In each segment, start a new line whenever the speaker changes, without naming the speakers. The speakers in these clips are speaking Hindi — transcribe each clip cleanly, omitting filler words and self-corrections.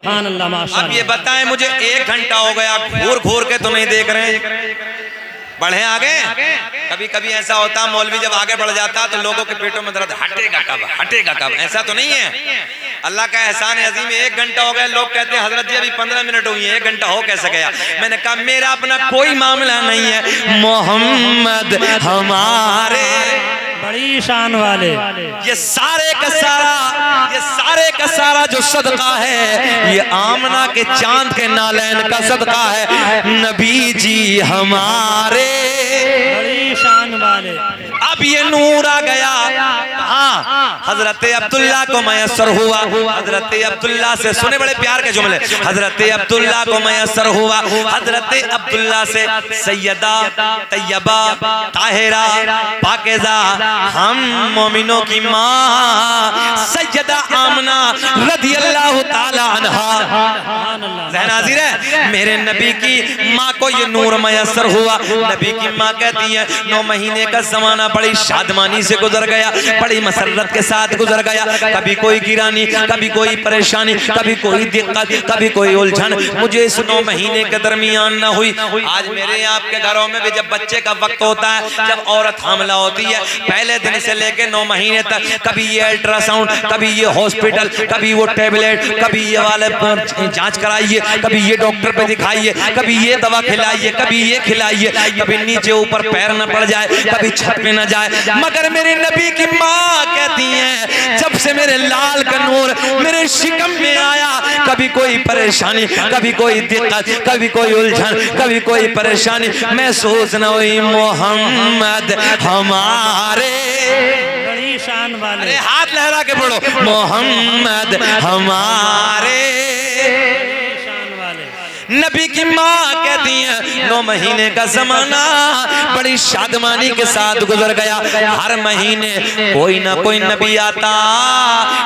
अब ये बताएं मुझे, 1 घंटा हो गया, घूर घूर के तो नहीं देख रहे हैं, बढ़े आगे। कभी कभी ऐसा होता मौलवी जब आगे बढ़ जाता तो लोगों के पेटों में दर्द, हटेगा कब, ऐसा तो नहीं है। अल्लाह का एहसान अजीम, 1 घंटा हो गया, लोग कहते हैं हजरत जी अभी 15 मिनट हुई है, 1 घंटा हो कैसे गया। मैंने कहा मेरा अपना कोई मामला नहीं है, मोहम्मद हमारे
बड़ी शान वाले,
ये सारे का सारा जो सदका है ये आमना के चांद के नालैन का सदका है, नबी जी हमारे
बड़ी शान वाले।
अब ये नूर आ गया। हाँ, हजरत अब्दुल्ला को मयसर हुआ, हजरत अब्दुल्ला से सुने बड़े प्यार के जुमले, हजरत अब्दुल्ला को मयसर हुआ, हजरत अब्दुल्ला से सैयदा तैयबा ताहिरा पाकीज़ा हम मोमिनों की माँ सैयदा आमना रदियल्लाहु ताला अन्हा। ज़हन हाज़िर है, मेरे नबी की माँ को ये नूर मयसर हुआ। नबी की माँ कहती है 9 महीने का जमाना बड़ी शादमानी से गुजर गया, बड़ी मसरत के साथ गुजर गया, कभी कोई गिरानी, कभी कोई परेशानी, कभी कोई दिक्कत, कभी कोई उलझन मुझे इस 9 महीने के दरमियान न हुई। आज मेरे आपके घरों में भी जब बच्चे का वक्त होता है, जब औरत हमला होती है, पहले दिन से लेके 9 महीने तक कभी ये अल्ट्रासाउंड, कभी ये हॉस्पिटल, कभी वो टेबलेट, कभी ये वाले जांच कराइए, कभी ये डॉक्टर पे दिखाइए, कभी ये दवा खिलाइए, कभी ये खिलाइए, कभी नीचे ऊपर पैर न पड़ जाए, कभी छत पे न जाए। मगर मेरे नबी की माँ कहती है जब से मेरे लाल का नूर मेरे शिकम में आया, कभी कोई परेशानी, कभी कोई दिक्कत, कभी कोई उलझन, कभी कोई परेशानी महसूस न हुई। मोहम्मद हमारे
बड़ी शान वाले,
अरे हाथ लहरा के पढ़ो, मोहम्मद हमारे नबी की माँ कहती है 9 महीने का जमाना बड़ी शादमानी के साथ गुजर गया। हर महीने कोई ना कोई नबी आता,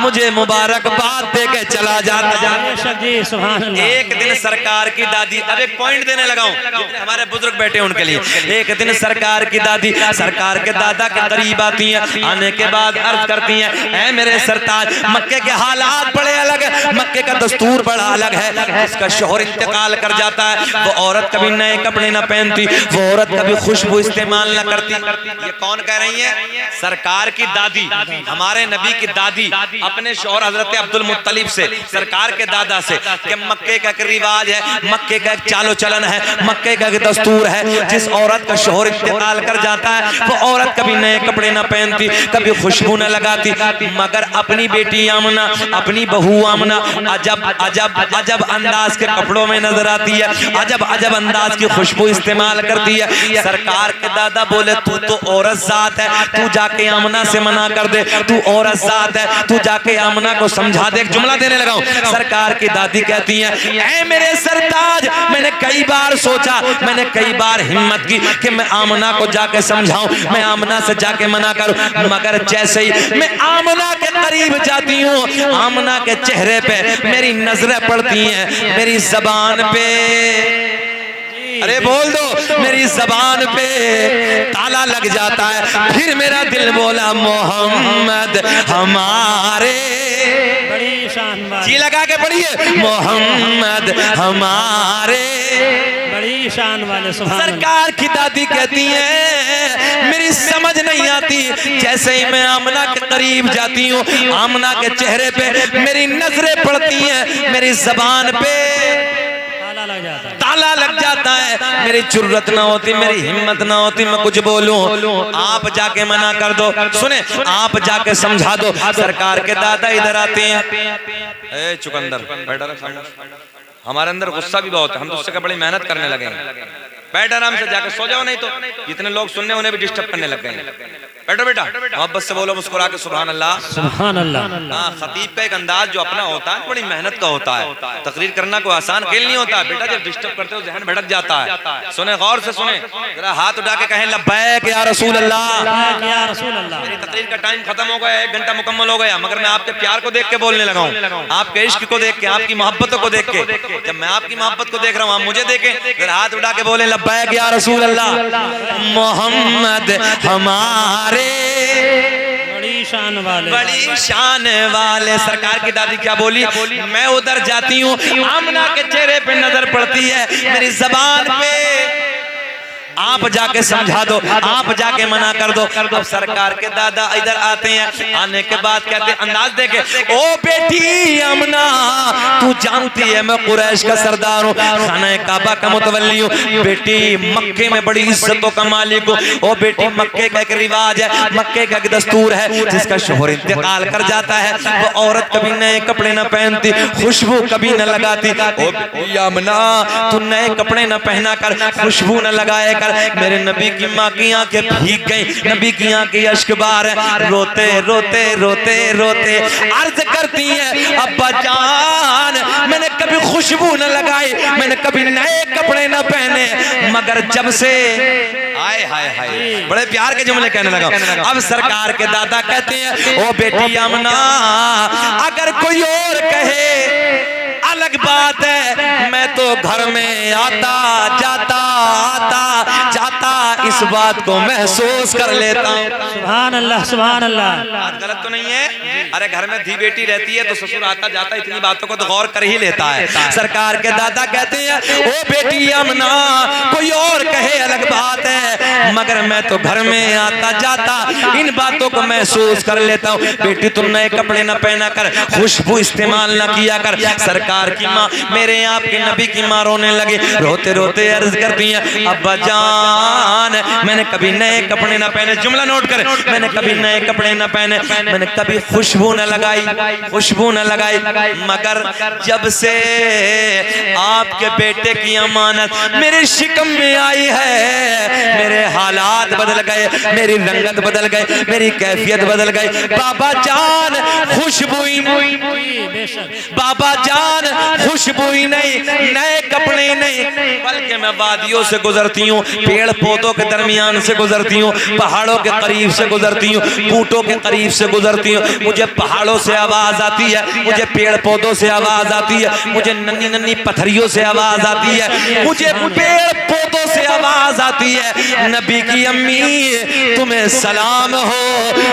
मुझे मुबारकबाद दे के चला जाता। एक दिन सरकार की दादी, अब एक पॉइंट देने लगाऊं, हमारे बुजुर्ग बैठे उनके लिए। एक दिन सरकार की दादी सरकार के दादा के करीब आती हैं, आने के बाद अर्ज करती हैं, ऐ मेरे सरताज, मक्के के हालात बड़े अलग है, मक्के का दस्तूर बड़ा अलग है। इसका शोहर इंतकाल कर जाता है, वो औरत कभी नए कपड़े ना पहनती, वो औरत कभी खुशबू इस्तेमाल ना करती। ये कौन कह रही है? सरकार की दादी, हमारे नबी की दादी अपने शौहर हजरत अब्दुल मुत्तलिब से, सरकार के दादा से, कि मक्के का एक रिवाज है, मक्के का एक चालो चलन है, मक्के का एक दस्तूर है, जिस औरत का शौहर इंतकाल कर जाता है वो औरत कभी नए कपड़े ना पहनती, कभी खुशबू न लगाती। मगर अपनी बेटी आमना, अपनी बहू आमना अजब अजब अजब अंदाज के कपड़ों में नजर आती है, अजब अजब अंदाज की खुशबू इस्तेमाल करती है। सरकार के दादा बोले तू तो औरत जात है, तू जाके आमना से मना कर दे, तू औरत जात है, तू जाके आमना को समझा दे। एक जुमला देने लगा हूं। सरकार की दादी कहती है, ऐ मेरे सरताज, मैंने कई बार सोचा, मैंने कई बार हिम्मत की कि मैं आमना को जाके समझाऊं, मैं आमना से जाके मना करूं, मगर जैसे ही मैं आमना के करीब जाती हूं, आमना के चेहरे पे मेरी नजरें पड़ती हैं, मेरी जबान पे, अरे बोल दो, मेरी जबान पे ताला लग जाता है। फिर मेरा दिल बोला मोहम्मद हमारे,
बड़ी शान वाले,
जी लगा के पढ़िए, मोहम्मद हमारे
बड़ी शान वाले।
सरकार की दादी कहती है मेरी समझ नहीं आती, जैसे ही मैं आमना के करीब जाती हूँ, आमना के चेहरे पे मेरी नजरें पड़ती हैं, मेरी जबान पे ताला लग जाता है, मेरी जुर्रत ना होती, मेरी हिम्मत ना होती मैं कुछ बोलूं। आप जाके मना कर दो, सुने, आप जाके समझा दो। सरकार के दादा इधर आते हैं, ए चुकंदर बैठा, हमारे अंदर गुस्सा भी बहुत है, हम उससे बड़ी मेहनत करने लगे हैं। बैठ आराम से, जाके सो जाओ, नहीं तो जितने लोग सुनने उन्हें भी डिस्टर्ब करने लग गए हैं। बैठो बेटा, मोहब्बत से बोलो, मुस्कुरा के सुभान अल्लाह,
सुभान अल्लाह।
हाँ, खतीब का एक अंदाज जो अपना होता है बड़ी मेहनत का होता है, तकरीर करना कोई आसान खेल नहीं होता बेटा, जब डिस्टर्ब करते हो जहन भटक जाता है। सुने, गौर से सुने, जरा हाथ उठा के कहें लब्बैक या रसूल अल्लाह,
या रसूल अल्लाह।
मेरी तकरीर का टाइम खत्म हो गया, 1 घंटा मुकम्मल हो गया, मगर मैं आपके प्यार को देख के बोलने लगा हूँ, आपके इश्क को देख के, आपकी मोहब्बतों को देख के। जब मैं आपकी मोहब्बत को देख रहा हूँ, आप मुझे देखें, जरा हाथ उठा के बोले लब्बैक या रसूल अल्लाह, मोहम्मद हमारे
शान वाले,
बड़ी शान वाले। सरकार की दादी क्या बोली? मैं उधर जाती हूँ, आमना के चेहरे पे नजर पड़ती है, मेरी जबान पे आप जाके समझा दो, आप जाके मना कर दो। अब सरकार के दादा इधर आते हैं, आने के बाद कहते अंदाज देके, ओ बेटी आमना, तू जानती है मैं कुरैश का सरदार हूँ, खाना काबा का मुतवल्ली हूँ, बेटी मक्के में बड़ी इज्जतों का मालिक हूँ। ओ बेटी, मक्के का एक रिवाज है, मक्के का एक दस्तूर है, जिसका शोहर इंतकाल कर जाता है वो औरत कभी नए कपड़े न पहनती, खुशबू कभी न लगाती। ओ बेटी आमना, तू नए कपड़े न पहना कर, खुशबू न लगाए कर। मेरे नबी की माँ की आंखें भीग गई, नबी की आंखें अश्कबार है, रोते रोते रोते रोते अर्ज करती है, अब्बा जान मैंने कभी खुशबू न लगाई, मैंने कभी नए कपड़े न पहने, मगर जब से हाय हाय हाय, बड़े प्यार के जुमले कहने लगा। अब सरकार के दादा कहते हैं, ओ बेटी आमना, अगर कोई और कहे अलग बात है, मैं तो घर में आता जाता आता जाता इस बात को महसूस कर लेता हूँ।
सुभान अल्लाह, सुभान अल्लाह।
बात गलत तो नहीं है? अरे घर में धी बेटी रहती है तो ससुर आता जाता इतनी बातों को तो गौर कर ही लेता है। सरकार के दादा कहते हैं, ओ बेटी आमना, कोई और कहे अलग बात है, मगर मैं तो घर में आता जाता इन बातों को महसूस कर लेता हूँ। बेटी तुम नए कपड़े न पहना कर, खुशबू इस्तेमाल न किया कर। सरकार की माँ, मेरे आपके नबी की माँ रोने लगी, रोते रोते अर्ज करती है, अब्बा जान मैंने कभी नए कपड़े न पहने, जुमला नोट करें, मैंने कभी नए कपड़े न पहने, मैंने कभी खुशबू न लगाई, खुशबू न लगाई, मगर जब से आपके बेटे की अमानत मेरे शिकम में आई है, मेरे हालात बदल गए, मेरी रंगत बदल गई, मेरी कैफियत बदल गई। बाबा जान खुशबू ही बाबा जान खुशबू ही नहीं, नए कपड़े नहीं, बल्कि मैं वादियों से गुजरती हूँ, पेड़ पौधों के दरमियान से गुजरती हूँ, पहाड़ों के करीब से गुजरती हूँ, बूटों के करीब से गुजरती हूँ, मुझे पहाड़ों से आवाज आती है, मुझे पेड़ पौधों से आवाज आती है, मुझे नन्ही नन्ही पत्थरियों से आवाज आती है, मुझे पेड़ पौधों से आवाज आती है, नबी की अम्मी तुम्हें सलाम हो,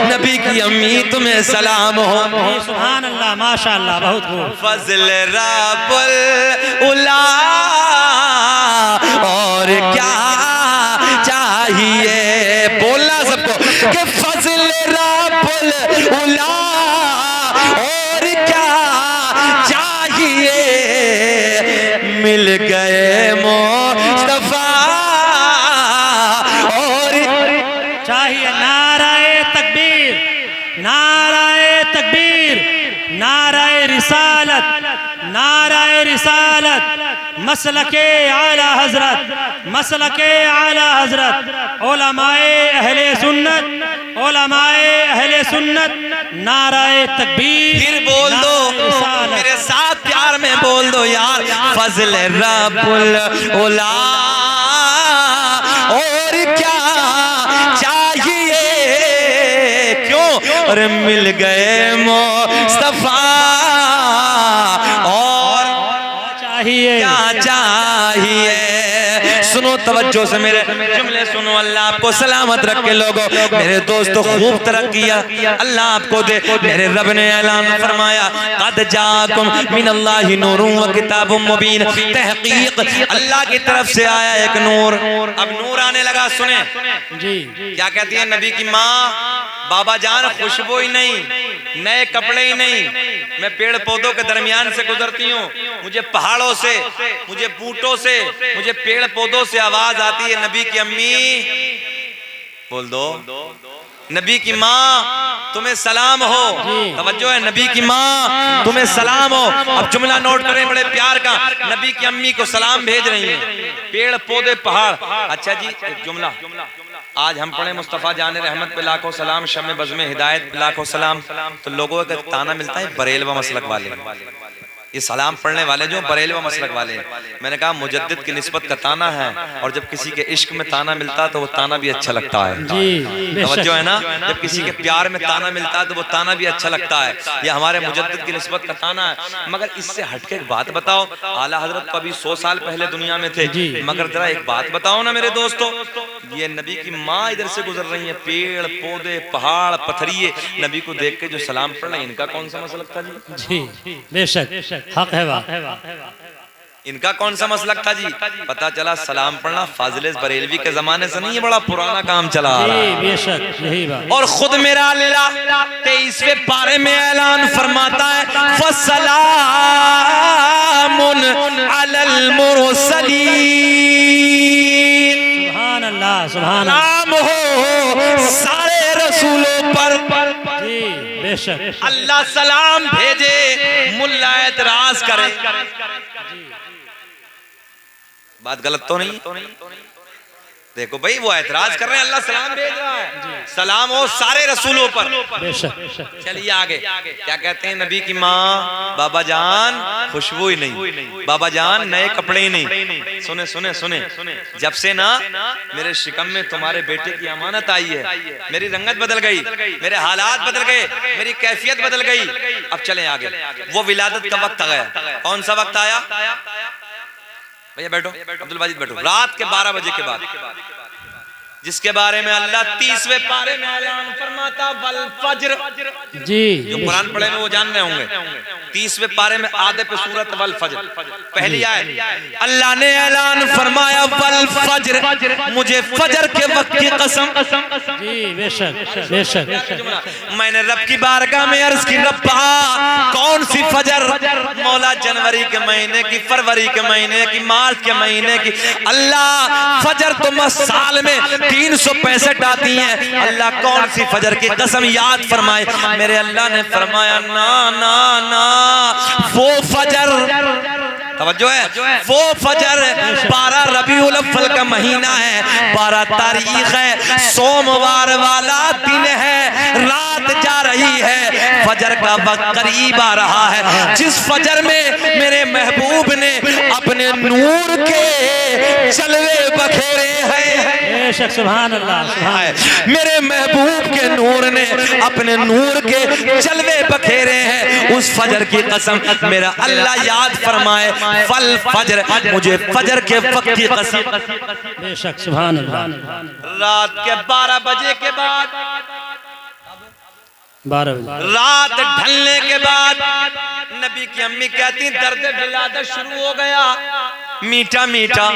नबी की अम्मी तुम्हें सलाम हो।
सुभान अल्लाह, माशाअल्लाह, बहुत खूब।
फजल रब्बुल उला, और क्या चाहिए, बोलना सबको कि फजल रब्बुल उला, और क्या चाहिए, मिल गए मुस्तफा, और
चाहिए। नाराए तकबीर, नाराए तकबीर, नाराए रिसालत, नाराए रिसालत, मसलके आला हजरत, मसलके आला हजरत, उलमाए अहले सुन्नत, उलमाए अहले सुन्नत, नाराए तकबीर।
फिर बोल दो, मेरे साथ प्यार में बोल दो यार, फजल रब्बुल उला, और क्या चाहिए, क्यों, और मिल गए मुस्तफा, और
चाहिए,
क्या चाहिए। सुनो तवज्जो से मेरे जुमले सुनो, अल्लाह आपको सलामत रख के लोगों, मेरे दोस्तों खूब तरक्कियां अल्लाह आपको दे। मेरे रब ने ऐलान फरमाया, कद जाकुम मिनल्लाहि नूरुन व किताबुम मुबीन, तहकीक अल्लाह की तरफ से आया एक नूर। अब नूर आने लगा, सुने
जी।
क्या कहती है नबी की माँ, बाबा जान खुशबू ही नहीं, नए कपड़े ही नहीं, मैं पेड़ पौधों के दरमियान से गुजरती हूँ, मुझे पहाड़ों से, मुझे बूटों से, मुझे पेड़ पौधों से आवाज आती है, नबी की अम्मी, बोल दो, नबी की माँ तुम्हें सलाम हो। तवज्जो है, नबी की माँ तुम्हें सलाम हो। अब जुमला नोट करें बड़े प्यार का, नबी की अम्मी को सलाम भेज रही हैं, पेड़ पौधे पहाड़। अच्छा जी, एक जुमला आज हम पढ़े, मुस्तफ़ा जाने रहमत पे लाखों सलाम, शम्मे बज़्मे हिदायत पे लाखों सलाम, तो लोगों का ताना मिलता है बरेलवा मसलक वाले, ये सलाम पढ़ने वाले जो बरेलवा मसलक वाले हैं। मैंने कहा मुजद्दिद की निस्बत का ताना है, और जब किसी के इश्क में ताना मिलता है तो वो ताना भी अच्छा लगता है। तवज्जो है ना, जब किसी के प्यार में ताना मिलता है तो वो ताना भी अच्छा लगता है। ये हमारे मुजद्दिद की निस्बत का ताना है। मगर इससे हटके एक बात बताओ, आला हजरत तो अभी 100 साल पहले दुनिया में थे, मगर जरा एक बात बताओ ना मेरे दोस्तों, ये नबी की माँ इधर से गुजर रही है, पेड़ पौधे पहाड़ पत्थरिए, नबी को देख के जो सलाम पढ़ रहे, इनका कौन सा मसलक था जी?
बेशक हक है वाह।
इनका कौन सा मसलक था जी? पता चला सलाम पढ़ना फाजिल बरेलवी के जमाने से नहीं, ये बड़ा पुराना काम चला आ रहा है।
बेशक यही बात।
और खुद मेरा अल्लाह 23वें पारे में ऐलान फरमाता है, फसलामुन अलल मुरसलीन,
सुभान अल्लाह सुभान
नाम हो सारे रसूलों पर।
जी बेशक।
अल्लाह सलाम भेजे, मुल्ला एतराज करे, बात गलत तो नहीं? देखो भाई वो एतराज कर रहे हैं, अल्लाह सलाम भेज रहा है, सलाम हो सारे रसूलों पर। चलिए आगे क्या कहते हैं, नबी की माँ बाबा जान खुशबू ही नहीं, बाबा जान नए कपड़े ही नहीं। सुने सुने सुने, जब से ना मेरे शिकम में तुम्हारे बेटे की अमानत आई है, मेरी रंगत बदल गई, मेरे हालात बदल गए, मेरी कैफियत बदल गई। अब चलें आगे। वो विलादत का वक्त आ गया। कौन सा वक्त आया भैया? बैठो अब्दुल बाजिद बैठो। रात के 12 बजे के बाद, जिसके बारे में अल्लाह 30वें पारे में ऐलान फरमाता वल फज्र।
जी
जो कुरान पढ़े में वो जान रहे होंगे, 30वें पारे में आधे पे सूरत वल फज्र पहली आयत, अल्लाह ने ऐलान फरमाया वल फज्र, मुझे फजर के वक्त की कसम।
जी बेशक बेशक।
मैंने रब की बारगाह में अर्ज की, रब्बा कौन सी फजर? मौला जनवरी के महीने की, फरवरी के महीने की, मार्च के महीने की। अल्लाह फजर तो साल में 365 आती हैं, अल्लाह कौन सी फजर की कसम याद फरमाए। मेरे अल्लाह ने फरमाया ना ना ना, वो फजर, तवज्जो है, वो फजर 12 रबीउल अव्वल का महीना है, 12 तारीख है, सोमवार वाला दिन है, रात जा रही है, फजर का वक्त करीब आ रहा है, जिस फजर में मेरे महबूब ने अपने नूर के जलवे बखेरे हैं।
बेशक सुभान अल्लाह।
मेरे महबूब के नूर ने अपने नूर के जलवे बखेरे हैं। उस फजर की कसम मेरा अल्लाह याद फरमाए, फल फजर, मुझे फजर के वक्त की कसम।
बेशक सुभान अल्लाह।
रात के 12 बजे के बाद,
12 बजे
रात ढलने के बाद, नबी की अम्मी कहती दर्द विलादत शुरू हो गया, मीठा मीठा